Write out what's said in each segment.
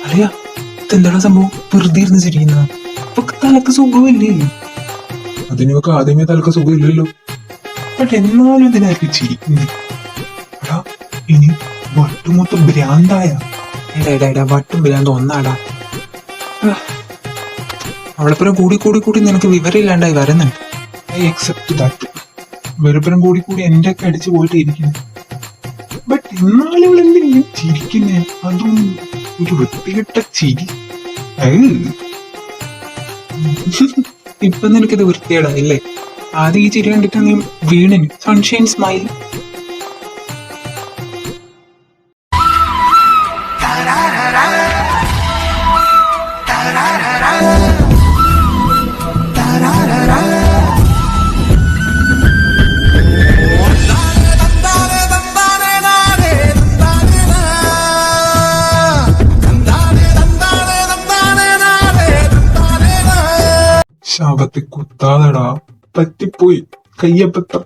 അളിയാ, ഇതെന്താണ് സംഭവം? വെറുതെ ഇരുന്ന് ചിരിക്കുന്ന തലക്ക് സുഖമില്ലേ? അതിനൊക്കെ ആദ്യമേ തലക്ക് സുഖമില്ലല്ലോ. ബട്ട് എന്നാലും ഇതിനായിരിക്കും ചിരിക്കുന്നത്. എടാ, ഇനി വട്ടുമൊത്തം ഭ്രാന്തായ. എടാ വട്ടും ഭ്രാന്ത് ഒന്നാടാ. അവളെപ്പുറം കൂടി കൂടി കൂടി നിനക്ക് വിവരമില്ലാണ്ടായി വരുന്നുണ്ട്. I accept that. വെറുപ്പുറം കൂടി കൂടി എന്റെ ഒക്കെ അടിച്ചു പോയിട്ട് ഇരിക്കുന്നു. ബട്ട് എന്നാലും ഇവിടെ എന്തെങ്കിലും ചിരിക്കുന്നേ, അതും ഒരു വൃത്തികെട്ട ചിരി. ഇപ്പൊ നിനക്കിത് വൃത്തിയേടായില്ലേ? ആദ്യം ഈ ചിരി കണ്ടിട്ട് നീ വീണിന് സൺഷൈൻ സ്മൈൽ. ശാപത്തെ കുത്താതെടാ, പറ്റിപ്പോയി, കയ്യപ്പത്തം.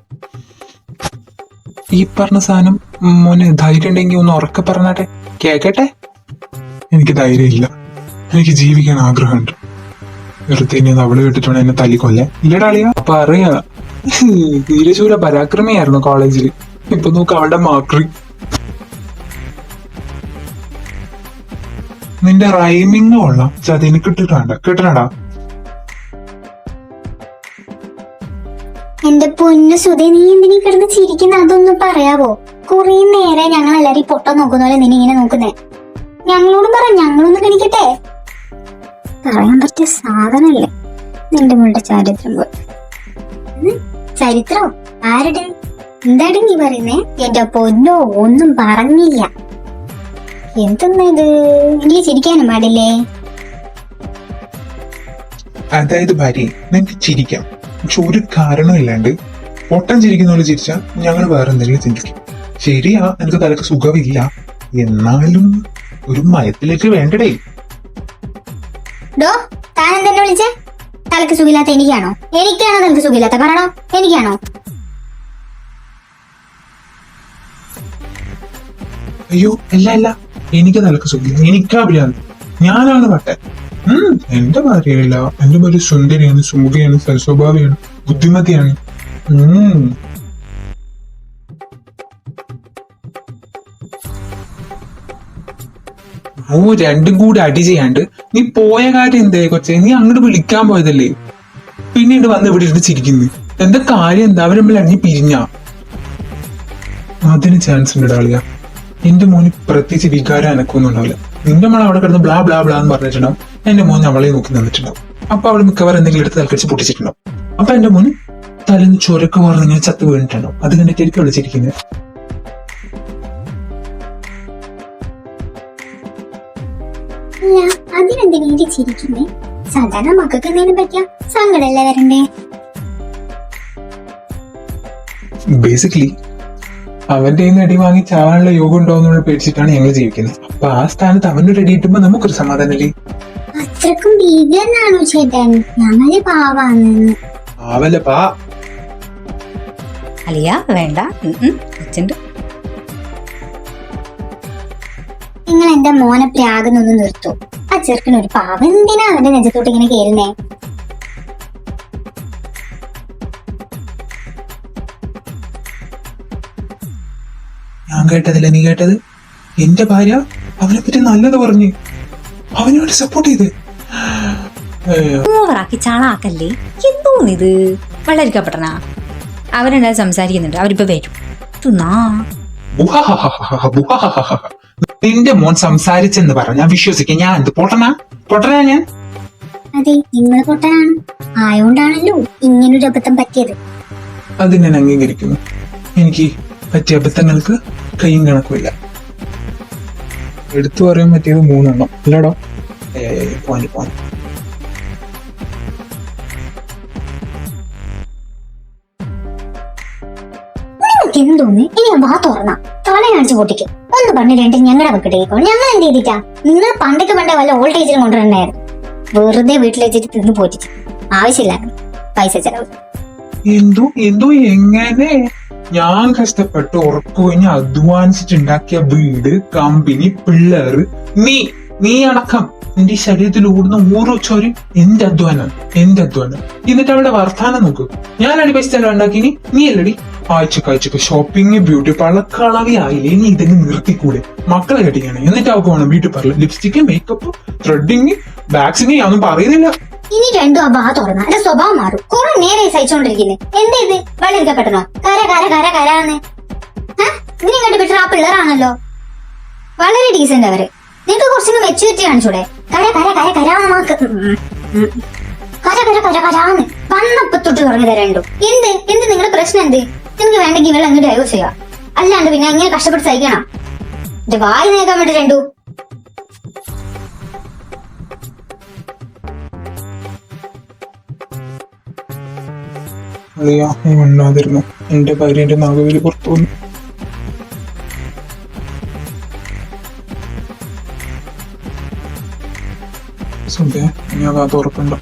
ഈ പറഞ്ഞ സാധനം മോനെ ധൈര്യം ഉണ്ടെങ്കിൽ ഒന്ന് ഉറക്കെ പറഞ്ഞാട്ടെ, കേക്കട്ടെ. എനിക്ക് ധൈര്യമില്ല, എനിക്ക് ജീവിക്കാൻ ആഗ്രഹമുണ്ട്. വെറുതെ ഇനി അത് അവള് കേട്ടിട്ടുണ്ട് എന്നെ തല്ലിക്കൊല്ലേ. ഇല്ലടാളിയാ, അപ്പൊ അറിയാ ധീരശൂര പരാക്രമിയായിരുന്നു കോളേജില്. ഇപ്പൊ നോക്ക് അവളുടെ മാക്രി. നിന്റെ റൈമിങ് കൊള്ളാം, ചതിന് കിട്ടണടാ. എന്റെ പൊന്നു സുധേ, നീ എന്തിനീ കിടന്ന് ചിരിക്കുന്ന? അതൊന്നും പറയാവോ? കുറെ നേരെ ഞങ്ങൾ എല്ലാരും പൊട്ട നോക്കുന്ന പോലെ നിന്നെ ഇങ്ങനെ നോക്കുന്നേ. ഞങ്ങളോടും പറ, ഞങ്ങളൊന്ന് കണിക്കട്ടെ. പറയാൻ പറ്റിയ സാധനല്ലേ നിന്റെ മുകളുടെ ചരിത്രം പോയി. ചരിത്രോ? ആരുടെ? എന്താടി നീ പറയുന്നേ? എന്റെ പൊന്നോ, ഒന്നും പറഞ്ഞില്ല. എന്തെന്നാ ഇത്? എനിക്ക് ചിരിക്കാനും പാടില്ലേ? അതായത് ഭാര്യ, നിനക്ക് ചിരിക്കാം, പക്ഷെ ഒരു കാരണമില്ലാണ്ട് പൊട്ടം ചിരിക്കുന്ന പോലെ ചിരിച്ചാൽ ഞങ്ങൾ വേറെ എന്തെങ്കിലും ചിന്തിക്കും. ശരിയാ, എനിക്ക് തലക്ക് സുഖമില്ല, എന്നാലും ഒരു മയത്തിലേക്ക് വേണ്ടടേ. ഡോ, താൻ എന്തെന്നെ വിളിച്ചേ? തലക്ക് സുഖമില്ലാത്ത എനിക്കാണോ? എനിക്കാണോ തലക്ക് സുഖമില്ലാത്ത? പറയണോ, എനിക്കാണോ? അയ്യോ, അല്ല, എനിക്ക് തലക്ക് സുഖമില്ല, എനിക്കാ ഭ്രാന്ത്, ഞാനാണ് പട്ടൻ. എന്റെ ഭാര്യയല്ല, എന്റെ ഭാര്യ സുന്ദരിയാണ്, സുമുഖയാണ്, സൽസ്വഭാവിയാണ്, ബുദ്ധിമതിയാണ്. ഓ, രണ്ടും കൂടി അടി ചെയ്യാണ്ട് നീ പോയ കാര്യം എന്തേ കൊച്ചെ? നീ അങ്ങോട്ട് വിളിക്കാൻ പോയതല്ലേ, പിന്നീട് വന്ന് ഇവിടെ ഇരുന്ന് ചിരിക്കുന്നു. എന്താ കാര്യം? എന്താ അവര് തമ്മിൽ അടിഞ്ഞ് പിരിഞ്ഞ? അതിന് ചാൻസ് ഉണ്ട് ഡാളിയ. എന്റെ മോന് പ്രത്യേകിച്ച് വികാരം അനക്കൊന്നും ഉണ്ടാവില്ല. നിന്റെ മോൾ അവിടെ കിടന്ന് ബ്ലാ ബ്ലാ ബ്ലാ എന്ന് പറഞ്ഞിട്ടുണ്ടാവും. എന്റെ മോൻ അവളെ നോക്കി നിന്നിട്ടുണ്ടാവും. അപ്പൊ അവള് മിക്കവാറും എന്തെങ്കിലും എടുത്ത് തലക്കടിച്ച് പൊട്ടിച്ചിട്ടുണ്ടാവും. അപ്പൊ എന്റെ മോന് തലേന്ന് ചൊരക്ക് പറഞ്ഞ് ഇങ്ങനെ ചത്ത് വീണിട്ടുണ്ടാവും. അത് കണ്ടിട്ട് എനിക്ക് വിളിച്ചിരിക്കുന്നത്. അതിനെന്തിനീ ചിരിക്കുന്നേ? സാധാരണ മക്കൾക്ക് എന്തെങ്കിലും പറ്റിയ സങ്കടല്ലേ വരണ്ടേ? ബേസിക്കലി അവന്റെ അടി വാങ്ങി ചാവാനുള്ള യോഗം ഉണ്ടാവുന്ന പേടിച്ചിട്ടാണ് ഞങ്ങൾ ജീവിക്കുന്നത്. അപ്പൊ ആ സ്ഥാനത്ത് അവന്റെ ഒരു അടി കിട്ടുമ്പോ നമുക്കൊരു സമാധാനല്ലേ? അത്രക്കും ഭീകരനാണോ ചേട്ടൻ? ഞങ്ങള് പാവാന്ന്. പാവല്ല പാ. അലിയ വേണ്ട, അച്ഛൻ്റെ. നിങ്ങൾ എന്റെ മോനെ പ്രാകുന്നൊന്ന് നിർത്തൂ. ആ ചെറുക്കനൊരു പാവം. എന്തിനാ അവന്റെ നെഞ്ചത്തോട്ട് ഇങ്ങനെ കേറുന്നേ? ഞാൻ കേട്ടതില്ല, നീ കേട്ടത്? എന്റെ ഭാര്യ അവനെ പറ്റി നല്ലത് പറഞ്ഞ് അവനോട് സപ്പോർട്ട് ചെയ്ത് ഓവറാക്കി ചാളാക്കല്ലേ. എന്തോന്നിത്? വെള്ളരിക്കപ്പെട്ടനാ അവരെന്താ സംസാരിക്കുന്നുണ്ട്. അവരിപ്പോ വരും. നിന്റെ മോൻ സംസാരിച്ചെന്ന് പറ, ഞാൻ വിശ്വസിക്കാം. ഞാൻ എന്ത് പൊട്ടനാ ഞാൻ? അതെ, നിങ്ങൾ പൊട്ടനാണ്. ആയോണ്ടാണല്ലോ ഇങ്ങനൊരു അബദ്ധം പറ്റിയത്. അത് ഞാൻ അംഗീകരിക്കുന്നു. എനിക്ക് പറ്റിയ അബദ്ധങ്ങൾക്ക് കയ്യും കണക്കുമില്ല. എടുത്തു പറയാൻ പറ്റിയത് 3 അല്ലടോ? പോയിന്റ്. നിനക്ക് എന്തോന്ന് ഇനി വാ തുറന്ന തല കാണിച്ചു പൊട്ടിക്കും. ഒന്ന് പറഞ്ഞിട്ട് ഞങ്ങളുടെ വെക്കിട്ടേക്കോ. ഞങ്ങൾ എന്ത് ചെയ്തിട്ടാ? നിങ്ങൾ പണ്ടൊക്കെ വല്ല വോൾട്ടേജിലും കൊണ്ടുവരണ്ടായിരുന്നു. വെറുതെ വീട്ടിൽ വെച്ചിട്ട് തിന്നു പോറ്റിച്ചു. ആവശ്യമില്ലായിരുന്നു പൈസ ചെലവ്. എന്തോ എന്തോ എങ്ങനെ ഞാൻ കഷ്ടപ്പെട്ട് ഉറക്കുകഴിഞ്ഞ് അധ്വാനിച്ചിട്ടുണ്ടാക്കിയ വീട്, കമ്പനി, പിള്ളേര്, നീ അടക്കം എന്റെ ശരീരത്തിൽ ഓടുന്ന ഓരോ ചോരും എന്റെ അധ്വാനം. എന്നിട്ട് അവിടെ വർത്താനം നോക്കൂ. ഞാനടി പൈസ ചെലവ് ഉണ്ടാക്കിനി, നീ അല്ലടി. ആഴ്ചക്ക് ഷോപ്പിംഗ്, ബ്യൂട്ടി പാർലർ, കളവി ആയില്ലേ? നീ ഇതൊക്കെ നിർത്തിക്കൂടെ? മക്കളെ കെട്ടിക്കാണ്. എന്നിട്ട് അവർക്ക് വേണം beauty parlour, lipstick, makeup, threading, വാക്സിന്. ഞാനൊന്നും പറയുന്നില്ല. ഇനി രണ്ടും ആ വാ തുറന്ന എന്റെ സ്വഭാവം മാറും. കുറെ നേരെ സഹിച്ചോണ്ടിരിക്കുന്നു. എന്താ ഇത്? വെള്ളം കരാന്ന് ഇങ്ങനെ ഇങ്ങോട്ട് വിട്ട ആ പിള്ളേരാണല്ലോ. വളരെ ഡീസന്റ് അവര്. നിനക്ക് കുറച്ചുകൂടി മെച്ചൂരിറ്റി കാണിച്ചൂടെ? കരാന്ന് വന്നപ്പോ തൊട്ട് തുടങ്ങിയത് രണ്ടും. എന്ത് നിങ്ങളുടെ പ്രശ്നം എന്ത്? നിങ്ങൾക്ക് വേണ്ടെങ്കിൽ വെള്ളം അങ്ങോട്ട് ഡൈവേഴ്സ് ചെയ്യുക. അല്ലാണ്ട് പിന്നെ ഇങ്ങനെ കഷ്ടപ്പെട്ട് സഹിക്കണം. എന്റെ വായി നേക്കാൻ വേണ്ടി രണ്ടു. അളിയാ, നീ മിണ്ടാതിരുന്നു. എന്റെ ഭാര്യ എന്റെ നാഗവേലി പുറത്തു വന്നു. സുഖേ, ഞാൻ കാത്ത് ഉറപ്പുണ്ടോ?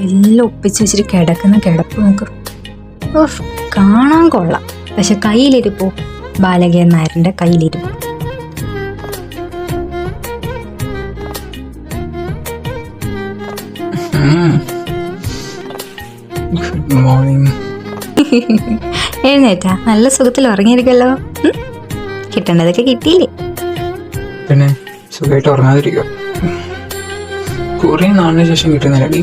എല്ലാം ഒപ്പിച്ച് വെച്ചിട്ട് കിടക്കുന്ന കിടപ്പ് നോക്ക്. ഓഫ്, കാണാൻ കൊള്ളാം. പക്ഷെ കയ്യിലിരിപ്പോ ബാലകൻ നായരുടെ കയ്യിലിരിപ്പോ. Good morning. എഴുന്നേറ്റാ? നല്ല സുഖത്തിൽ ഉറങ്ങിയിരിക്കല്ലോ. കിട്ടേണ്ടതൊക്കെ കിട്ടിയില്ലേ? പിന്നെ സുഖമായിട്ട് ഉറങ്ങാതിരിക്കുക. കുറെ നാളിന് ശേഷം കിട്ടുന്നല്ലടി.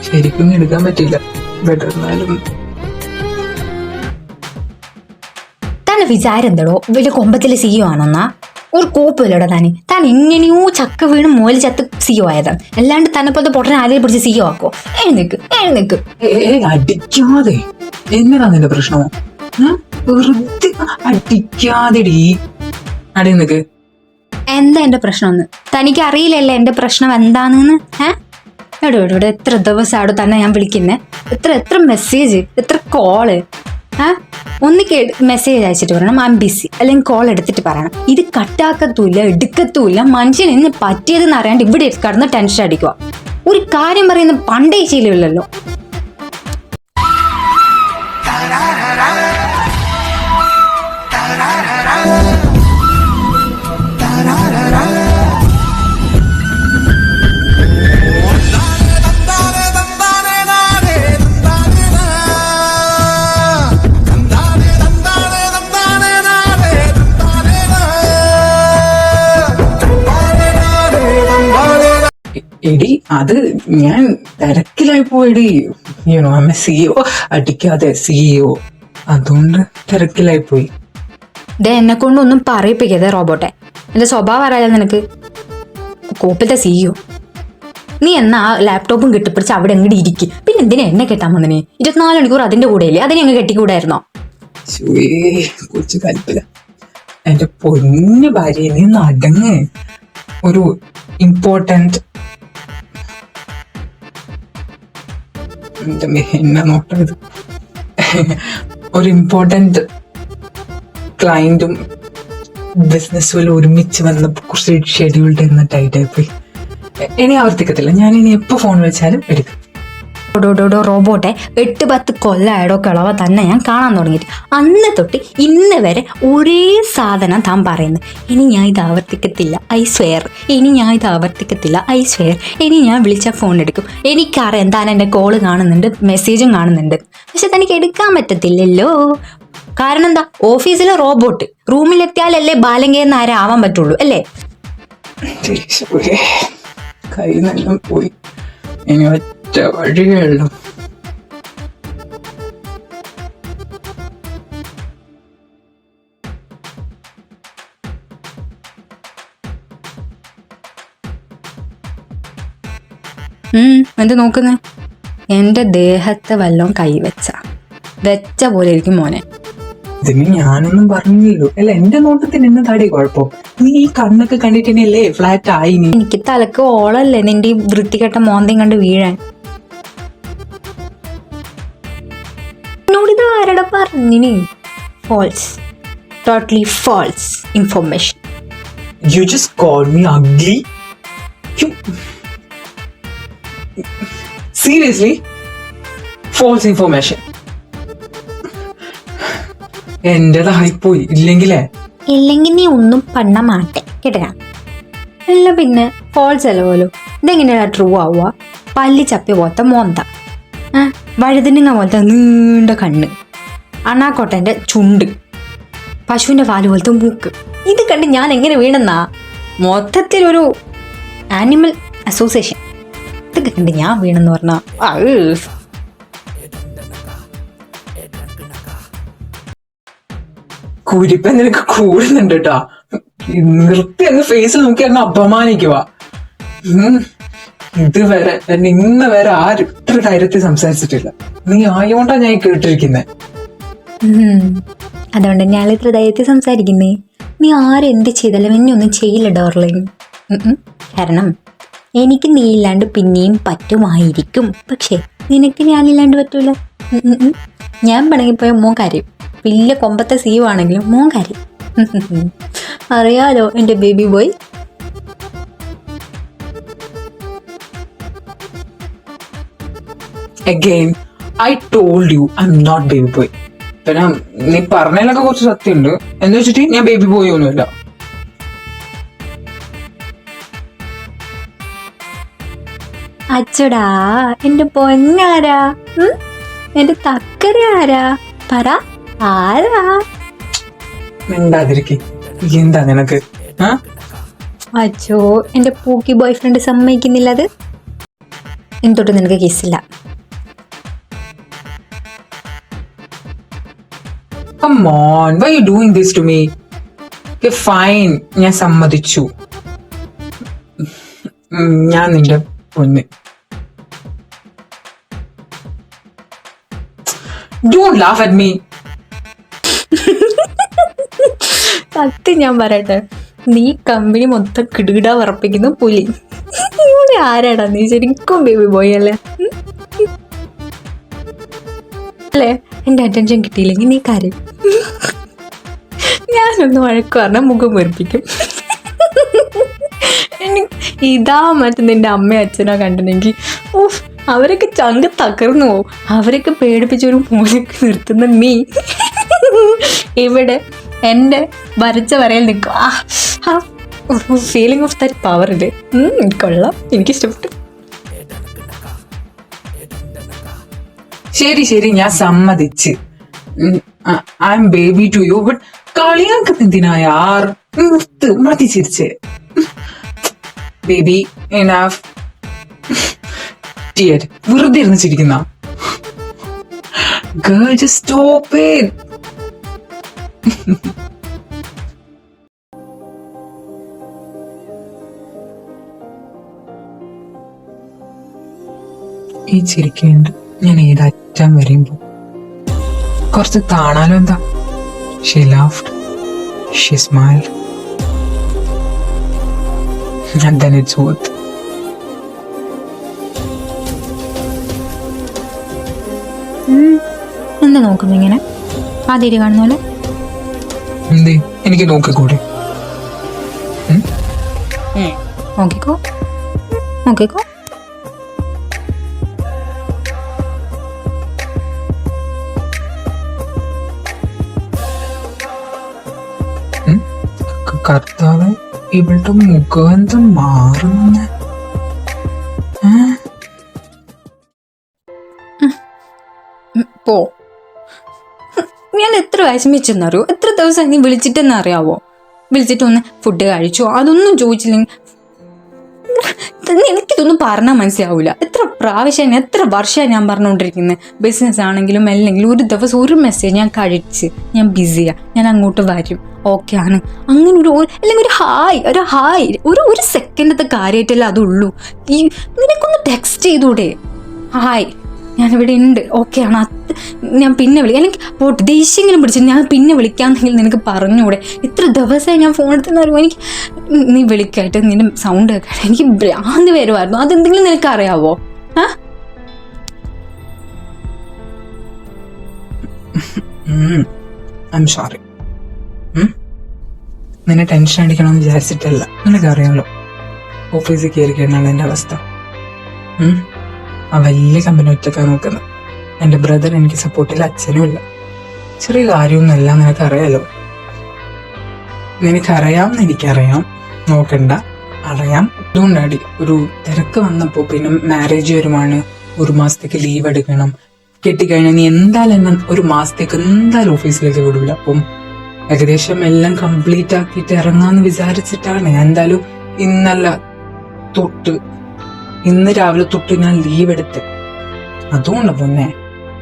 ശരിക്കും എടുക്കാൻ പറ്റില്ല. ബെറ്റർന്നാലും തന്നെ വിചാരം എന്തടോ? വലിയ കൊമ്പത്തിലെ സിഇഒ ആണെന്നാ? ഒരു കോപ്പില്ലടോ താൻ എങ്ങനെയോ ചക്ക വീണ് മോല് ചത്ത് സിഇഒ ആയതാണ്. അല്ലാണ്ട് തന്നെ പോലത്തെ പൊട്ടനെ ആരെയും പിടിച്ച് സിഇഒ ആക്കോ? എഴുന്നേക്ക്. അടിക്കാതെ. എന്നതാ നിന്റെ പ്രശ്നമോ? വെറുതെ അടിക്കാതെടി. അടി നിക്ക്. എന്താ എന്റെ പ്രശ്നമൊന്ന്? തനിക്ക് അറിയില്ലല്ലേ എന്റെ പ്രശ്നം എന്താണെന്ന്? എടോ എത്ര ദിവസമാടോ തന്നെ ഞാൻ വിളിക്കുന്നേ? എത്ര മെസ്സേജ്, എത്ര കോള്. ഒന്നിക്ക് മെസ്സേജ് അയച്ചിട്ട് പറയണം ഐ എം ബിസി, അല്ലെങ്കിൽ കോൾ എടുത്തിട്ട് പറയണം. ഇത് കട്ടാക്കത്തൂല്ല, എടുക്കത്തൂല്ല. മനുഷ്യൻ എന്ന് പറ്റിയതെന്ന് അറിയാണ്ട് ഇവിടെ കിടന്ന് ടെൻഷൻ അടിക്കുക. ഒരു കാര്യം പറയുന്ന പണ്ടേ ശീലമില്ലല്ലോ. എടി, അത് ഞാൻ തിരക്കിലായി പോയടി. You know I am a CEO. അടിക്കാതെ സിഇഒ, അതുകൊണ്ട് തിരക്കിലായി പോയി. എന്നെ കൊണ്ടൊന്നും പറയിപ്പിക്കാതെ റോബോട്ടെ. എന്റെ സ്വഭാവം അറിയാതെ നിനക്ക്? കോപ്പിലത്തെ സിഇഒ നീ എന്നാ ലാപ്ടോപ്പും കെട്ടിപ്പിടിച്ച് അവിടെ അങ്ങോട്ട് ഇരിക്കും. പിന്നെ എന്തിനാ എന്നെ കെട്ടാൻ വന്നിനെ? 24 മണിക്കൂർ അതിന്റെ കൂടെ ഇല്ലേ? അതിനെ അങ്ങ് കെട്ടിക്കൂടായിരുന്നോ? കൊച്ചു കൽപ്പില്ല. എന്റെ പൊന്നു ഭാര്യ, നീ നടങ്ങ്. ഒരു ഇമ്പോർട്ടന്റ് എന്നാ നോട്ടത്, ഒരു ഇമ്പോർട്ടന്റ് ക്ലയന്റും ബിസിനസ്സും ഒരുമിച്ച് വന്നപ്പോ കുറച്ച് ഷെഡ്യൂൾഡ് എന്ന ടൈറ്റായി പോയി. ഇനി ആവർത്തിക്കത്തില്ല. ഞാൻ ഇനി എപ്പോ ഫോൺ വെച്ചാലും എടുക്കും. റോബോട്ടെ, 8-10 കൊല്ലായടോ കിളവ തന്നെ ഞാൻ കാണാൻ തുടങ്ങിയിട്ട്. അന്ന് തൊട്ട് ഇന്ന് വരെ ഒരേ സാധനം താൻ പറയുന്നത്. ഇനി ഞാൻ ഇത് ആവർത്തിക്കത്തില്ല, ഐ സ്വെയർ. ഇനി ഞാൻ വിളിച്ച ഫോൺ എടുക്കും. എനിക്കറിയാം താൻ എൻ്റെ കോള് കാണുന്നുണ്ട്, മെസ്സേജും കാണുന്നുണ്ട്. പക്ഷെ തനിക്ക് എടുക്കാൻ പറ്റത്തില്ലല്ലോ. കാരണം എന്താ? ഓഫീസിലെ റോബോട്ട്. റൂമിലെത്തിയാലല്ലേ ബാലങ്കയെന്ന് ആരാവാൻ പറ്റുള്ളൂ അല്ലേ? കൈ നല്ല പോയി. ഇനി ഒറ്റ വഴിയേ ഉള്ളൂ. എന്ത് നോക്കുന്നേ? എന്റെ ദേഹത്തെ വല്ലതും വെച്ച പോലെ ഇരിക്കും മോനെ. ഇതിന് ഞാനൊന്നും പറഞ്ഞില്ലല്ലോ. അല്ല, എന്റെ നോട്ടത്തിന് എന്നെ താടി കുഴപ്പം? നീ ഈ കണ്ണൊക്കെ കണ്ടിട്ടല്ലേ ഫ്ലാറ്റ് ആയി നീ. എനിക്ക് തലക്ക് ഓളല്ലേ നിന്റെ ഈ വൃത്തികെട്ട മോന്തയും കണ്ട് വീഴാൻ. എന്നോടിത് ആരുടെ പറഞ്ഞിന്? False, totally false information. You just called me ugly? Seriously? False information. എന്റേതായിപ്പോയി. ഇല്ലെങ്കിൽ നീ ഒന്നും പണ്ണ മാട്ടെ കേട്ടാ. അല്ല പിന്നെ ഫോൾസ് അല്ല പോലും. ഇതെങ്ങനെയാ ട്രൂ ആവുക? പല്ലി ചപ്പി പോലത്തെ മോന്ത, വഴുതിനിങ്ങ പോലത്തെ നീണ്ട കണ്ണ്, അണാക്കോട്ടന്റെ ചുണ്ട്, പശുവിന്റെ പാല് പോലത്തെ മൂക്ക്. ഇത് കണ്ട് ഞാൻ എങ്ങനെ വീണെന്നാ? മൊത്തത്തിലൊരു ആനിമൽ അസോസിയേഷൻ. ഇതൊക്കെ കണ്ട് ഞാൻ വീണെന്ന് പറഞ്ഞാ കുരിപ്പൻ നിനക്ക് കൂടുന്നുണ്ട് കേട്ടാ. നിർത്തി അങ്ങ് ഫേസിൽ നോക്കി അങ്ങ് അപമാനിക്കുക. ഇതുവരെ ഇന്ന് വരെ ആരും ഇത്ര കാര്യത്തിൽ സംസാരിച്ചിട്ടില്ല. നീ ആയോണ്ടാ ഞാൻ കേട്ടിരിക്കുന്നേ. അതുകൊണ്ട് ഞാൻ ഇത്ര ധൈര്യത്തിൽ സംസാരിക്കുന്നേ. നീ ആരെന്ത് ചെയ്താലും എന്നെ ഒന്നും ചെയ്യില്ല ഡോർലിങ്. കാരണം എനിക്ക് നീ ഇല്ലാണ്ട് പിന്നെയും പറ്റുമായിരിക്കും, പക്ഷെ നിനക്ക് ഞാനില്ലാണ്ട് പറ്റൂല. ഞാൻ പിണങ്ങിപ്പോയ മോൻ കാര്യം, വലിയ കൊമ്പത്തെ സീവാണെങ്കിലും മോൻ കാര്യം. അറിയാലോ എൻ്റെ baby boy. Again, I told you I'm not baby boy. പിന്നെ നീ പറഞ്ഞതിലൊക്കെ കുറച്ച് സത്യമുണ്ട്. എന്ന് വെച്ചിട്ട് ഞാൻ ബേബി ബോയ് ഒന്നുമില്ല. അച്ചടാ എന്റെ പൊന്നാരാ, എന്റെ തക്കര ആരാ? പറ ആരാ? മിണ്ടാതിരിക്കെ. എന്താ നിനക്ക്? അച്ചോ, എന്റെ പൂക്കി ബോയ് ഫ്രണ്ട് സമ്മതിക്കുന്നില്ല. അത് എന്തൊട്ട് നിനക്ക് കേസില്ല. Come on, why are you doing this to me? Okay, fine, ഞാൻ സമ്മതിച്ചു. ഞാൻ നിന്റെ പൊന്ന്. Don't laugh at me. സത്യം ഞാൻ പറയട്ടെ, നീ കമ്പനി മൊത്തം കിടുകിടാ വിറപ്പിക്കുന്ന പുലി. ഇവിടെ ആരാടാ നീ? ശരിക്കും ബേബി ബോയ് അല്ലേ? അല്ലേ? എന്റെ അറ്റൻഷൻ കിട്ടിയില്ലെങ്കിൽ നീ കാര്യം. ഞാനൊന്ന് വഴക്ക് പറഞ്ഞാൽ മുഖം വെറുപ്പിക്കും. ഇതാ മറ്റേ നിന്റെ അമ്മയും അച്ഛനോ കണ്ടിട്ടുണ്ടെങ്കിൽ അവരൊക്കെ ചങ്ക് തകർന്നു പോവും. അവരൊക്കെ പേടിപ്പിച്ചൊരു മൂലക്ക് നിർത്തുന്ന നീ ഇവിടെ എൻ്റെ വരച്ച വരയിൽ നിൽക്കും. ഫീലിംഗ് ഓഫ് ദാറ്റ് പവർ ഇല്ലേ? കൊള്ളാം, എനിക്കിഷ്ടപ്പെട്ടു. ശരി, ഞാൻ സമ്മതിച്ച്. I am baby to you. But കളിയാക്ക് എന്തിനാ യാർ? മതി ചിരിച്ച്. Baby enough. വെറുതെ ഇരുന്ന് ചിരിക്കുന്ന. Girl, just stop it. ഈ ചിരിക്കേണ്ട ഞാൻ ഏതറ്റം വരെയുമ്പോ കുറച്ച് കാണാലോ. എന്താ? She laughed, she smiled, and then it's worth. എന്താ നോക്കുന്നു ഇങ്ങനെ ആദ്യം കാണുന്ന പോലെ? എന്തേ എനിക്ക് നോക്കിക്കൂടെ? നോക്കിക്കോ നോക്കിക്കോ. കർത്താവ്, ഇവളുടെ മുഖം മാറുന്ന. പോ. ഞാൻ എത്ര വിഷമിച്ചെന്നറിയോ? എത്ര ദിവസം നീ വിളിച്ചിട്ടെന്ന് അറിയാവോ? വിളിച്ചിട്ടൊന്ന് ഫുഡ് കഴിച്ചോ അതൊന്നും ചോദിച്ചില്ലെങ്കിൽ എനിക്കിതൊന്നും പറഞ്ഞാൽ മനസ്സിലാവൂല. എത്ര പ്രാവശ്യം എത്ര വർഷമാണ് ഞാൻ പറഞ്ഞുകൊണ്ടിരിക്കുന്നത്. ബിസിനസ് ആണെങ്കിലും അല്ലെങ്കിലും ഒരു ദിവസം ഒരു മെസ്സേജ് ഞാൻ കഴിച്ച് ഞാൻ ബിസിയാ, ഞാൻ അങ്ങോട്ട് വരും, ഓക്കെ ആണ്, അങ്ങനെ അല്ലെങ്കിൽ ഒരു ഹായ് ഒരു സെക്കൻഡത്തെ കാര്യമായിട്ടല്ല അതുള്ളൂ. നിനക്കൊന്ന് ടെക്സ്റ്റ് ചെയ്തൂടെ, ഹായ് ഞാനിവിടെ ഉണ്ട്, ഓക്കെ ആണ്, ഞാൻ പിന്നെ വിളിക്കാം, അല്ലെങ്കിൽ പോട്ട് ദേഷ്യങ്ങളും പിടിച്ചിട്ട് ഞാൻ പിന്നെ വിളിക്കാമെന്നെങ്കിൽ നിനക്ക് പറഞ്ഞൂടെ. ഇത്ര ദിവസമായി ഞാൻ ഫോൺ എടുത്തെന്ന് പറയുമ്പോൾ എനിക്ക് നീ വിളിക്കായിട്ട് നിന്റെ സൗണ്ട് കേൾക്കായിട്ട് എനിക്ക് ഭ്രാന്ത് വരുമായിരുന്നു. അതെന്തെങ്കിലും നിനക്ക് അറിയാവോ? I am sorry. നിന്നെ ടെൻഷൻ അടിക്കണമെന്ന് വിചാരിച്ചിട്ടല്ല. നിനക്കറിയാമല്ലോ ഓഫീസിൽ കയറി കഴിഞ്ഞാണ് എൻ്റെ അവസ്ഥ. ആ വലിയ കമ്പനി ഒറ്റക്കാൻ നോക്കുന്നത്. എൻ്റെ ബ്രദർ എനിക്ക് സപ്പോർട്ടില്ല, അച്ഛനും ഇല്ല. ചെറിയ കാര്യമൊന്നുമല്ല, നിനക്കറിയാലോ. നിനക്കറിയാമെന്ന് എനിക്കറിയാം, നോക്കണ്ട, അറിയാം. അതുകൊണ്ടാടി ഒരു തിരക്ക് വന്നപ്പോൾ പിന്നെ മാരേജ് വരുമാണ്, ഒരു മാസത്തേക്ക് ലീവ് എടുക്കണം. കെട്ടിക്കഴിഞ്ഞാൽ നീ എന്തായാലും എന്നെ ഒരു മാസത്തേക്ക് എന്തായാലും ഓഫീസിലേക്ക് വിടില്ല. അപ്പം ഏകദേശം എല്ലാം കംപ്ലീറ്റ് ആക്കിയിട്ട് ഇറങ്ങാന്ന് വിചാരിച്ചിട്ടാണ് ഞാൻ എന്തായാലും ഇന്ന് രാവിലെ തൊട്ട് ഞാൻ ലീവ് എടുത്ത്. അതുകൊണ്ട് പൊന്നെ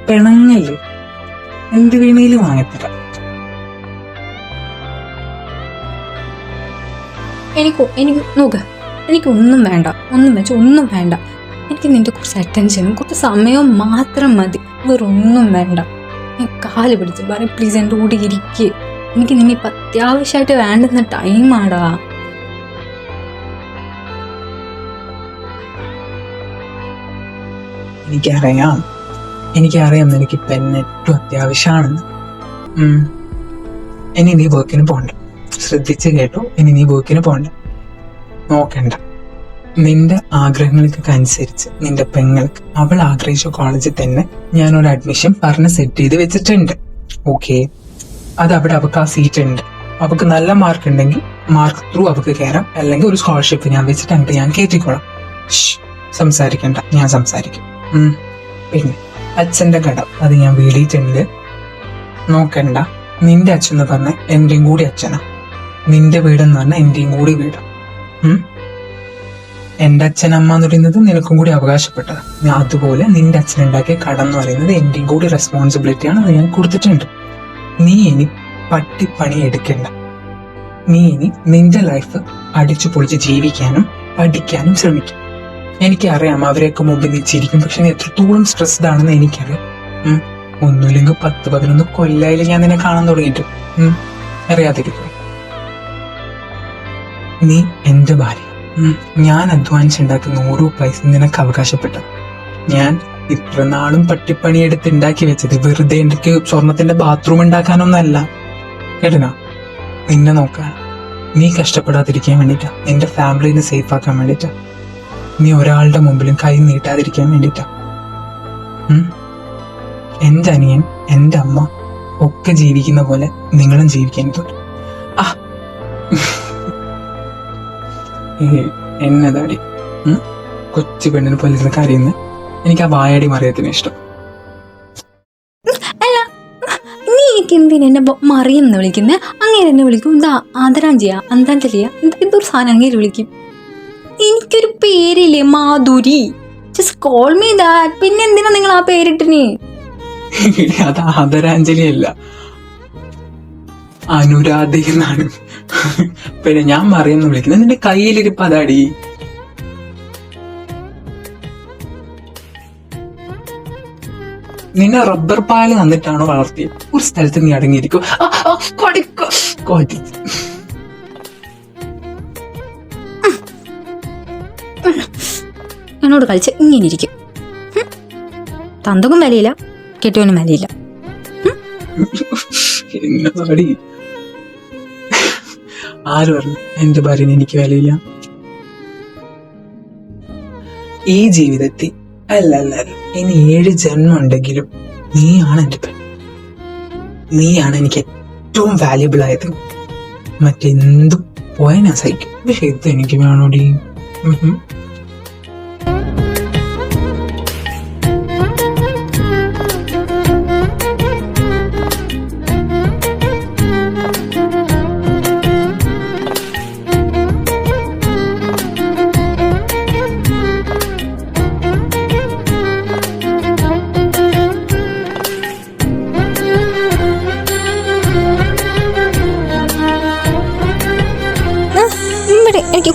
പിണങ്ങല് എന്ത് വീണയിലും വാങ്ങിത്തരാം. എനിക്ക് നോക്ക്, എനിക്കൊന്നും വേണ്ട, ഒന്നും വേണ്ട. എനിക്ക് നിന്റെ കുറച്ച് അറ്റൻഷനും കുറച്ച് സമയവും മാത്രം മതി, വേറൊന്നും വേണ്ട. ഞാൻ കാല് പിടിച്ച് പറയും, പ്ലീസ് എൻ്റെ കൂടെ ഇരിക്കുക. എനിക്ക് നിന്നെ ഇപ്പം അത്യാവശ്യമായിട്ട് വേണ്ടുന്ന ടൈമാടാ. എനിക്കറിയാം എനിക്കിപ്പം എന്നെ ഏറ്റവും അത്യാവശ്യമാണെന്ന്. ഇനി നീ വർക്കിന് പോകണ്ട, ശ്രദ്ധിച്ച് കേട്ടോ. ഇനി നീ വർക്കിന് പോകണ്ട, നോക്കണ്ട. നിന്റെ ആഗ്രഹങ്ങൾക്കൊക്കെ അനുസരിച്ച് നിന്റെ പെങ്ങൾക്ക് അവൾ ആഗ്രഹിച്ച കോളേജിൽ തന്നെ ഞാനൊരു അഡ്മിഷൻ പറഞ്ഞ് സെറ്റ് ചെയ്ത് വെച്ചിട്ടുണ്ട്. ഓക്കെ, അത് അവിടെ അവൾക്ക് ആ സീറ്റ് ഉണ്ട്. അവൾക്ക് നല്ല മാർക്ക് ഉണ്ടെങ്കിൽ മാർക്ക് ത്രൂ അവൾക്ക് കയറാം, അല്ലെങ്കിൽ ഒരു സ്കോളർഷിപ്പ് ഞാൻ വെച്ചിട്ട് അങ്ങോട്ട് ഞാൻ കയറ്റിക്കോളാം. സംസാരിക്കണ്ട, ഞാൻ സംസാരിക്കും. പിന്നെ അച്ഛന്റെ കടം അത് ഞാൻ വീടിയിട്ടുണ്ട്, നോക്കണ്ട. നിന്റെ അച്ഛൻ എന്ന് പറഞ്ഞ എന്റെയും കൂടി അച്ഛനാ, നിന്റെ വീടെന്ന് പറഞ്ഞാൽ എന്റെയും കൂടി വീട്. എന്റെ അച്ഛനമ്മ എന്ന് പറയുന്നത് നിനക്കും കൂടി അവകാശപ്പെട്ടത്. അതുപോലെ നിന്റെ അച്ഛൻ ഉണ്ടാക്കിയ കടം എന്ന് പറയുന്നത് എന്റെയും കൂടി റെസ്പോൺസിബിലിറ്റിയാണ്, അത് ഞാൻ കൊടുത്തിട്ടുണ്ട്. നീ ഇനി പട്ടിപ്പണി എടുക്കണ്ട. നീ ഇനി നിന്റെ ലൈഫ് അടിച്ചു പൊളിച്ച് ജീവിക്കാനും പഠിക്കാനും ശ്രമിക്കും. എനിക്കറിയാം അവരെയൊക്കെ മുമ്പ് നീ ചിരിക്കും, പക്ഷെ നീ എത്രത്തോളം സ്ട്രെസ്ഡ് ആണെന്ന് എനിക്കറിയാം. ഒന്നുമില്ലെങ്കിൽ 10-11 കൊല്ലായില് ഞാൻ നിന്നെ കാണാൻ തുടങ്ങിയിട്ട് അറിയാതിരിക്കും. നീ എന്റെ ഭാര്യ, ഞാൻ അധ്വാനിച്ചുണ്ടാക്കുന്ന ഓരോ പൈസ നിനക്ക് അവകാശപ്പെട്ടത്. ഞാൻ ഇത്ര നാളും പട്ടിപ്പണി എടുത്ത് ഉണ്ടാക്കി വെച്ചത് വെറുതെ എനിക്ക് സ്വർണത്തിന്റെ ബാത്റൂം ഉണ്ടാക്കാനൊന്നല്ല. കേട്ടനാ, നിന്നെ നോക്കാൻ, നീ കഷ്ടപ്പെടാതിരിക്കാൻ വേണ്ടിട്ടാ, നിന്റെ ഫാമിലിനെ സേഫ് ആക്കാൻ വേണ്ടിട്ടാ, നീ ഒരാളുടെ മുമ്പിലും കൈ നീട്ടാതിരിക്കാൻ വേണ്ടിട്ടാ. എന്റെ അനിയൻ, എന്റെ അമ്മ ഒക്കെ ജീവിക്കുന്ന പോലെ നിങ്ങളും ജീവിക്കാൻ തോന്നും. എന്നതാടി കൊച്ചു പെണ്ണിനെ പോലെ ഇരുന്ന് കരയുന്ന എനിക്ക് ആ വായാടി മറിയത്തിന് ഇഷ്ടം. അല്ല, നീ എനിക്ക് എന്തിനാ എന്നെ മറിയം എന്ന് വിളിക്കുന്നത്? അങ്ങേര് എന്നെ വിളിക്കും എന്താ ആദരാഞ്ജലിയാ, അന്താഞ്ജലിയാ, എന്തൊരു സാധനം അങ്ങേര് വിളിക്കും. എനിക്കൊരു പേരില്ലേ, Madhuri. Just call me that. പിന്നെ എന്തിനാ നിങ്ങൾ ആ പേരിട്ടിന്? അത് ആദരാഞ്ജലി അല്ല, അനുരാധ എന്നാണ്. പിന്നെ ഞാൻ മറിയെന്ന് വിളിക്കുന്നത് നിന്റെ കയ്യിലിരിപ്പ് അതാടി. നിന്നെ റബ്ബർ പാല് തന്നിട്ടാണോ വളർത്തിയത്? ഒരു സ്ഥലത്ത് നീ അടങ്ങിയിരിക്കും. എന്നോട് കളിച്ച് ഇങ്ങനെ ഇരിക്കും. തന്തക്കും വിലയില്ല, കെട്ടിയവനും വിലയില്ല. എന്നതാടി? ആര് പറഞ്ഞു എന്റെ ഭാര്യന് എനിക്ക് വിലയില്ല? ഈ ജീവിതത്തിൽ അല്ല ഇനി 7 ജന്മം ഉണ്ടെങ്കിലും നീയാണ് എന്റെ പെൺ. നീയാണ് എനിക്ക് ഏറ്റവും വാല്യുബിൾ ആയത്. മറ്റെന്തും പോയാൽ ഞാൻ സഹിക്കും, പക്ഷെ ഇത് എനിക്ക് വേണോടി.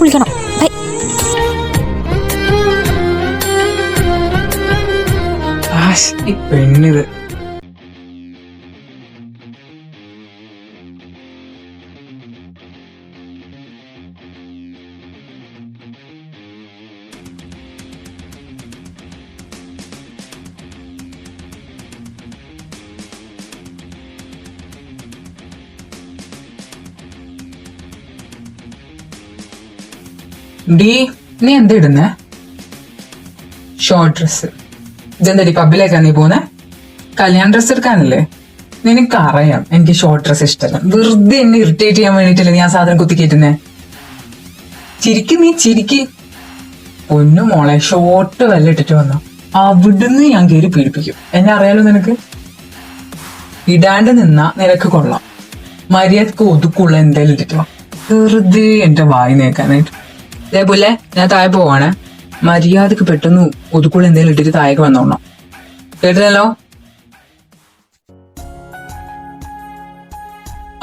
കുളിക്കണം. ബൈ. ഈ പെണ്ണിത്. ഡി, നീ എന്താ ഇടുന്നേ? Short dress. ഇതെന്താ പബ്ബിലേക്കാ നീ പോന്നെ? കല്യാൺ ഡ്രസ് എടുക്കാനല്ലേ? നിനക്കറിയാം എനിക്ക് ഷോർട്ട് ഡ്രസ് ഇഷ്ടമല്ല. വെറുതെ എന്നെ ഇറിറ്റേറ്റ് ചെയ്യാൻ വേണ്ടിട്ടല്ലേ നീ ആ സാധനം കുത്തി കയറ്റുന്നേ? ചിരിക്ക് നീ ചിരിക്ക്. ഒന്നു മോളെ, ഷോർട്ട് വല്ല ഇട്ടിട്ട് വന്ന അവിടുന്ന് ഞാൻ കയറി പീഡിപ്പിക്കും. എന്നെ അറിയാലോ നിനക്ക്. ഇടാണ്ട് നിന്നാ നിനക്ക് കൊള്ളാം. മര്യാദക്ക് ഒതുക്കുള്ള എന്തായാലും ഇട്ടിട്ട് വാ. വെറുതെ എന്റെ വായി നേക്കാനായിട്ട്. അതേപോലെ ഞാൻ താഴെ പോവാണ്. മര്യാദക്ക് പെട്ടെന്ന് ഒതുക്കുള്ള എന്തെങ്കിലും ഇട്ടിട്ട് താഴേക്ക് വന്നോളാം. കേട്ടല്ലോ?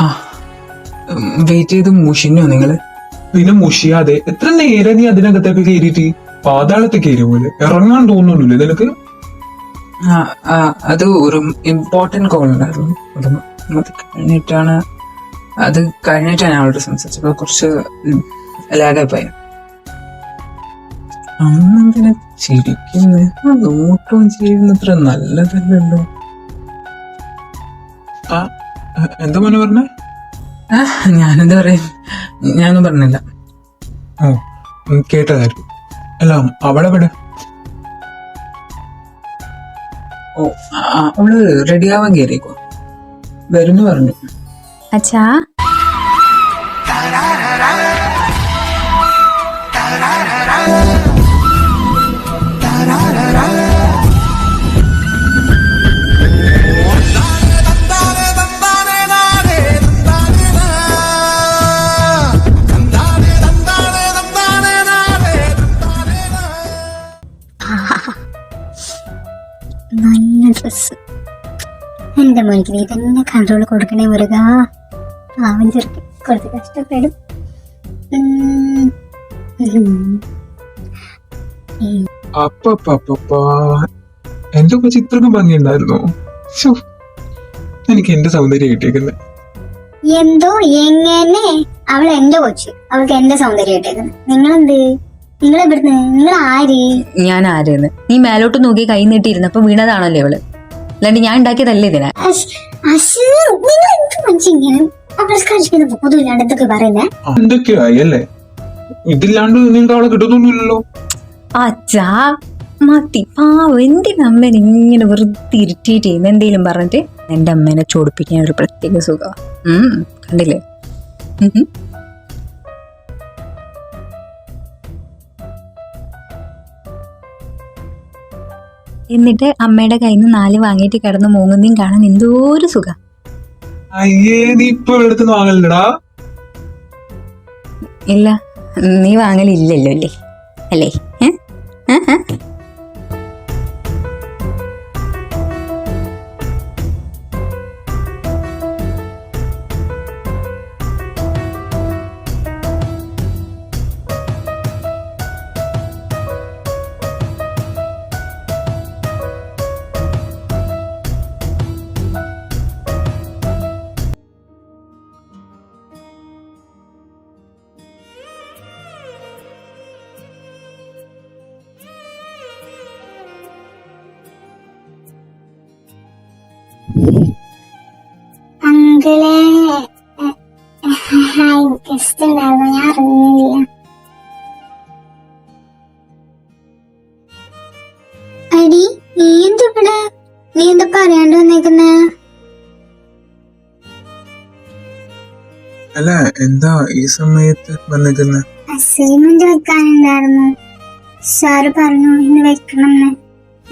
ആ, വെയിറ്റ് ചെയ്ത് മൂഷിനോ നിങ്ങള്? പിന്നെ മുഷിയാതെ എത്ര നേരം നീ അതിനകത്തേക്ക് കയറിയിട്ട് പാതാളത്തെ കയറിയ പോലെ ഇറങ്ങാൻ തോന്നുന്നില്ലേ നിനക്ക്? അത് ഒരു ഇമ്പോർട്ടന്റ് കോൾ ഉണ്ടായിരുന്നു. അത് കഴിഞ്ഞിട്ടാണ് ഞാൻ അവളോട് സംസാരിച്ചപ്പോ കുറച്ച് ലാഗായി പോയി. അന്നെന്തിനാ ചിരിക്കുന്നത്? ആ നോട്ടവും ചെയ്യുന്നത്ര നല്ലതല്ലല്ലോ. എന്താ മോനെ പറഞ്ഞേ? ഞാനെന്താ പറയാ, ഞാനൊന്നും പറഞ്ഞില്ല. ഓ, കേട്ടതായിരുന്നു. അല്ല, അവളെവിടെ? ഓ, അവള് റെഡിയാവാൻ കയറിയേക്കോ, വരുന്നു പറഞ്ഞു. അച്ഛാ, നല്ല ഡ്രസ്. എന്റെ മോനിക്ക് നീ തന്നെ കൺട്രോൾ കൊടുക്കണേ മുരുക. പാവം ചെറുക്ക് കുറച്ച് കഷ്ടപ്പെടും. എന്തൊക്കെ ചിത്രമൊക്കെ ഭംഗിയുണ്ടായിരുന്നു. എനിക്ക് എന്റെ സൗന്ദര്യം കിട്ടിയേക്കുന്നത്. എന്തോ എങ്ങനെ അവൾ എന്റെ കൊച്ചു, അവൾക്ക് എന്റെ സൗന്ദര്യം കിട്ടിയേക്കുന്നത്. നിങ്ങളെന്ത്? നിങ്ങൾ എവിടുന്ന്? നിങ്ങൾ ആര്? ഞാൻ ആരെന്ന്? നീ മേലോട്ട് നോക്കി കൈ നീട്ടിയിരുന്നപ്പോ വീണതാണല്ലോ ഇവള്. അല്ലാണ്ട് ഞാൻ ഉണ്ടാക്കിയതല്ലേ ഇതിനെ. എന്തൊക്കെ പറയുന്നേ? എന്തൊക്കെയായി അല്ലേ? ഇതില്ലാണ്ട് നിങ്ങൾക്ക് അവളെ കിട്ടുന്നൊന്നുമില്ലല്ലോ. അച്ഛാ മതി, പാവം. എന്തിനാ അമ്മേനെ ഇങ്ങനെ വെറുതെ ഇറിറ്റേറ്റ് ചെയ്യുന്നു? എന്തേലും പറഞ്ഞിട്ട് എന്റെ അമ്മേനെ ചോടിപ്പിക്കാൻ ഒരു പ്രത്യേക സുഖം. കണ്ടില്ലേ? എന്നിട്ട് അമ്മയുടെ കയ്യിൽ നിന്ന് 4 വാങ്ങിയിട്ട് കിടന്ന് മൂങ്ങുന്നതും കാണാൻ എന്തോ ഒരു സുഖം. അയ്യേ, നീ ഇപ്പൊ എടുത്തുനിന്ന് വാങ്ങലടാ. ഇല്ല, നീ വാങ്ങലില്ലല്ലോ അല്ലേ? അല്ലേ? അങ്കിളെ, ഗസ്റ്റ് ഉണ്ടായിരുന്നു, ഞാൻ അറിഞ്ഞില്ല. അടി, നീ എന്താ ഇവിടെ? നീ എന്താ പറയാണ്ട് വന്നേക്കുന്നേ? അല്ല, എന്താ ഈ സമയത്ത് വന്നേക്കുന്നെ? അസൈൻമെന്റ് വെക്കാനുണ്ടായിരുന്നു. സാറ് പറഞ്ഞു ഇന്ന് വെക്കണം.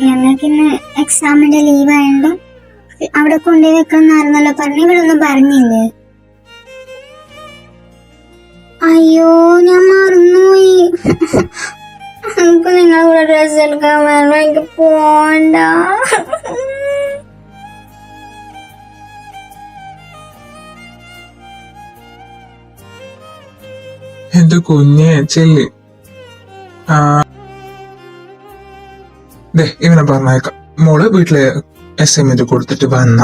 ഞങ്ങൾക്ക് ഇന്ന് എക്സാമിന്റെ ലീവ് ആയതുകൊണ്ട് അവിടെ കൊണ്ടുപോയി വെക്കണമെന്നായിരുന്നല്ലോ പറഞ്ഞു. ഇവിടെ ഒന്നും പറഞ്ഞില്ലേ? അയ്യോ, ഞാൻ മറന്നുപോയി. നമുക്ക് നിങ്ങളെ കൂടെ ഡ്രസ് എടുക്കാൻ വരണം. എനിക്ക് പോണ്ട. എന്റെ കുഞ്ഞെ ചെല്ല്. ഇവനെ പറഞ്ഞേക്കാം. മോള് വീട്ടിലെ അസൈൻമെന്റ് കൊടുത്തിട്ട് വന്ന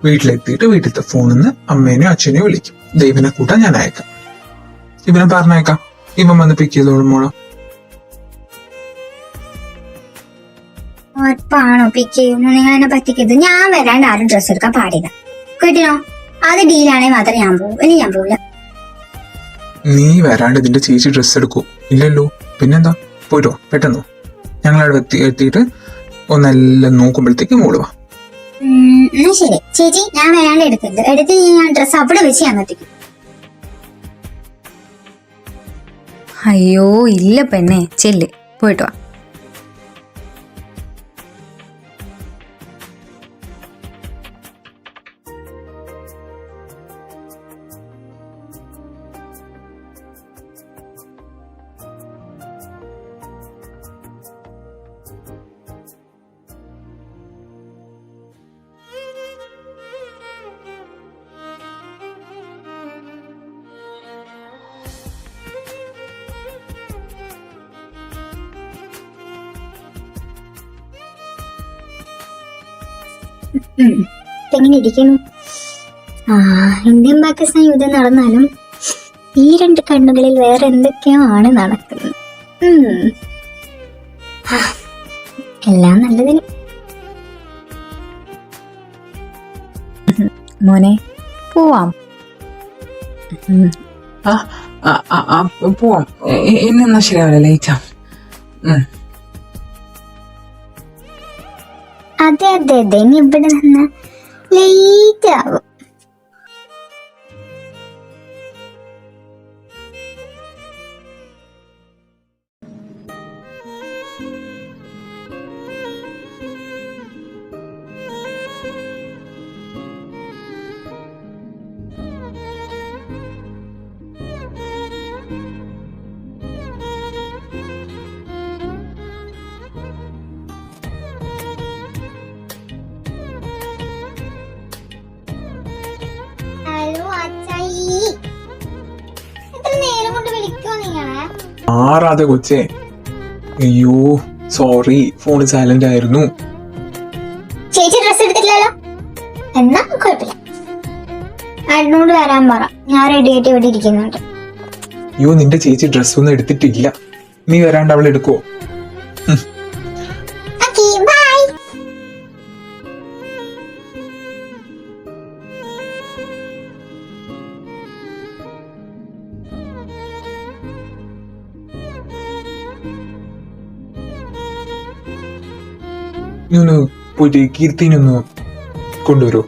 വീട്ടിലെത്തിയിട്ട് വീട്ടിലത്തെ ഫോണിൽ നിന്ന് അമ്മേനെയോ അച്ഛനെയോ വിളിക്കും. ദൈവനെ കൂട്ടാൻ ഞാൻ അയക്കാം. ഇവനെ പറഞ്ഞേക്കാം. ഇവൻ വന്ന് പിക്ക് ചെയ്തോളും മോളെ. ഉറപ്പാണോ പിക്ക് ചെയ്യുന്നു? നിങ്ങൾ എന്നെ പറ്റിക്കരുത്. ഞാൻ വരാണ്ട് ആരും ഡ്രസ്സ് എടുക്കാൻ പാടില്ല. കേട്ടിനോ? അത് ഡീലാണെങ്കിൽ മാത്രമേ ഞാൻ പോകും. ഇനി ഞാൻ പോകില്ല. നീ വരാണ്ട് ഇതിന്റെ ചേച്ചി ഡ്രസ്സ് എടുക്കൂ? ഇല്ലല്ലോ. പിന്നെന്താ? പോയിട്ടോ പെട്ടെന്ന്. ഞങ്ങളവിടെ എത്തിയിട്ട് ഒന്നെല്ലാം നോക്കുമ്പോഴത്തേക്ക് മോള് വാ. എന്നാ ശരി ചേച്ചി, ഞാൻ വരാണ്ട് എടുക്കരുത്. എടുത്ത് ഞാൻ ഡ്രസ്സ് അവിടെ വെച്ച് ഞാൻ എത്തിക്കും. അയ്യോ ഇല്ല പെണ്ണെ, ചെല്ല്, പോയിട്ട് വാ. എങ്ങനെ ഇരിക്കുന്നു? ഇന്ത്യൻ പാകിസ്ഥാൻ യുദ്ധം നടന്നാലും ഈ രണ്ട് കണ്ണുകളിൽ വേറെ എന്തൊക്കെയോ ആണ് നടക്കുന്നത്. എല്ലാം നല്ലതിന്. മോനെ പോവാം. പോവാം. ഇന്നെന്നാ ശരിയാവില്ല, ലേറ്റാ. അതെ അതെ അതെ, ഇനി ഇവിടെ നിന്ന് ലേറ്റ് ആകും. ഹലോ അച്ചായി, എത്ര നേരം കൊണ്ട് വിളിക്കോ നിങ്ങളെ? ആറാതെ കൊച്ചേ. അയ്യോ സോറി, ഫോൺ സൈലന്റ് ആയിരുന്നു. ചേച്ചി ഡ്രസ് എടുത്തിട്ടില്ലല്ലോ. എന്നാ കുഴപ്പമില്ല, അതിനോട് വരാൻ പറ. ഞാൻ റെഡി ആയിട്ട് ഇവിടെ ഇരിക്കുന്നുണ്ട്. അയ്യോ നിന്റെ ചേച്ചി ഡ്രസ് ഒന്നും എടുത്തിട്ടില്ല. നീ വരാണ്ട് അവൾ എടുക്കോ? Okay bye. നീ ഒന്ന് പോയിട്ട് കീർത്തിനൊന്ന് കൊണ്ടുവരൂ.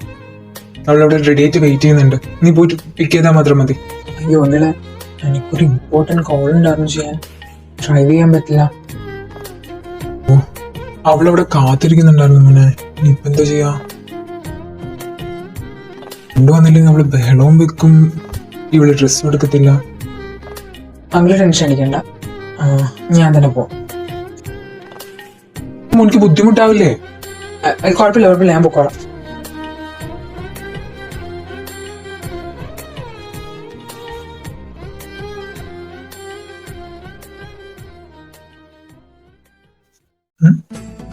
അവളവിടെ റെഡി ആയിട്ട് വെയിറ്റ് ചെയ്യുന്നുണ്ട്. നീ പോയിട്ട് പിക്ക് ചെയ്താൽ മാത്രം മതി. അയ്യോ ഒന്നില്ല, എനിക്കൊരു ഇമ്പോർട്ടന്റ് കോൾ ഉണ്ടായിരുന്നു ചെയ്യാൻ. ഡ്രൈവ് ചെയ്യാൻ പറ്റില്ല. അവളവിടെ കാത്തിരിക്കുന്നുണ്ടായിരുന്നു മോനെ. നീ ഇപ്പൊ എന്താ ചെയ്യാ? കൊണ്ടുവന്നില്ലെങ്കിൽ അവള് ബഹളവും വെക്കും, ഇവള് ഡ്രസ്സും എടുക്കത്തില്ല. അങ്ങനെ ടെൻഷൻ അടിക്കണ്ട, ഞാൻ തന്നെ പോവാം. മോനിക്ക് ബുദ്ധിമുട്ടാവില്ലേ? കുഴപ്പമില്ല കുഴപ്പമില്ല, ഞാൻ പൊക്കോളാം.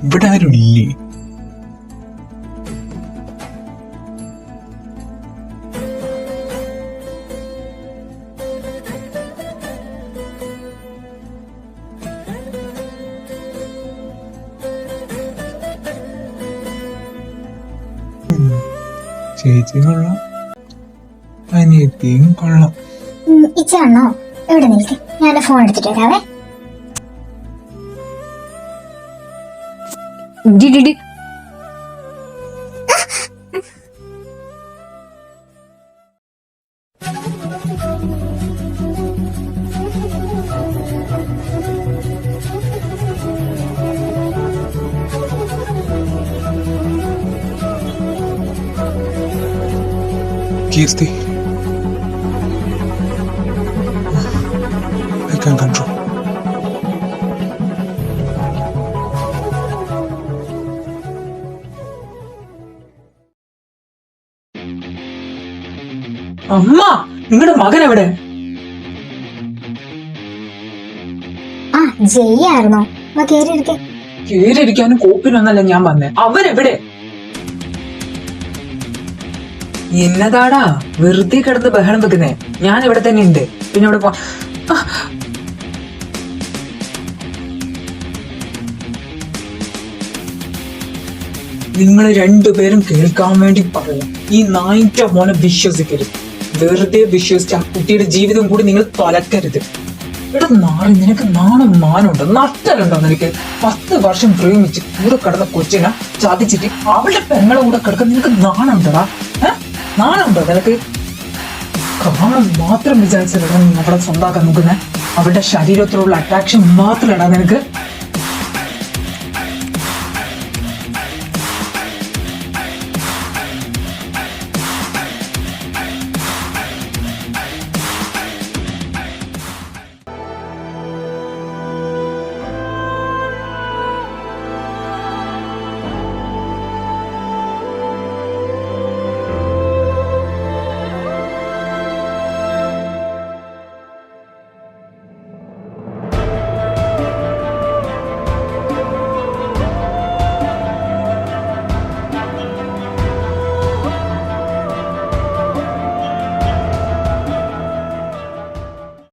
ഇവിടെ ആരും ഇല്ലേ? ചേച്ചി കൊള്ളാം, അനിയത്തിയും കൊള്ളാം. ഇച്ചാണോ? എവിടെ നിൽക്ക്, ഞാൻ ഫോൺ എടുത്തിട്ട് വരാവേ. ഡിഡിഡി. കീർത്തി, I can control. അമ്മ, നിങ്ങളുടെ മകൻ എവിടെ? ജയ്യായിരുന്നോ? വാ കേറിയിരിക്കെ. കേറിയിരിക്കാനും കോപ്പിനൊന്നല്ല ഞാൻ വന്നേ. അവരെവിടെ? എന്നതാടാ വെറുതെ കിടന്ന് ബഹളം വെക്കുന്നേ? ഞാൻ ഇവിടെ തന്നെ ഉണ്ട്. പിന്നെ ഇവിടെ നിങ്ങൾ രണ്ടുപേരും കേൾക്കാൻ വേണ്ടി പറയാം. ഈ നായിന്റെ മോനെ വിശ്വസിക്കരുത്. വെറുതെ വിശ്വസിച്ച് ആ കുട്ടിയുടെ ജീവിതം കൂടി നിങ്ങൾ തൊലക്കരുത്. ഇവിടെ നാളെ നിനക്ക് നാണം മാനുണ്ടോ? നഷ്ടലുണ്ടോ നിനക്ക്? 10 വർഷം പ്രേമിച്ച് കൂടെ കിടന്ന കൊച്ചിനെ ചതിച്ചിട്ട് അവളുടെ പെങ്ങളെ കൂടെ കിടക്കാൻ നിനക്ക് നാണുണ്ടോടാ? നാണുണ്ടോ നിനക്ക്? കാണാൻ മാത്രം വിചാരിച്ചതാണ് നീ അവളെ സ്വന്താക്കാൻ നോക്കുന്നേ. അവളുടെ ശരീരത്തിലുള്ള അട്രാക്ഷൻ മാത്രമല്ല നിനക്ക്.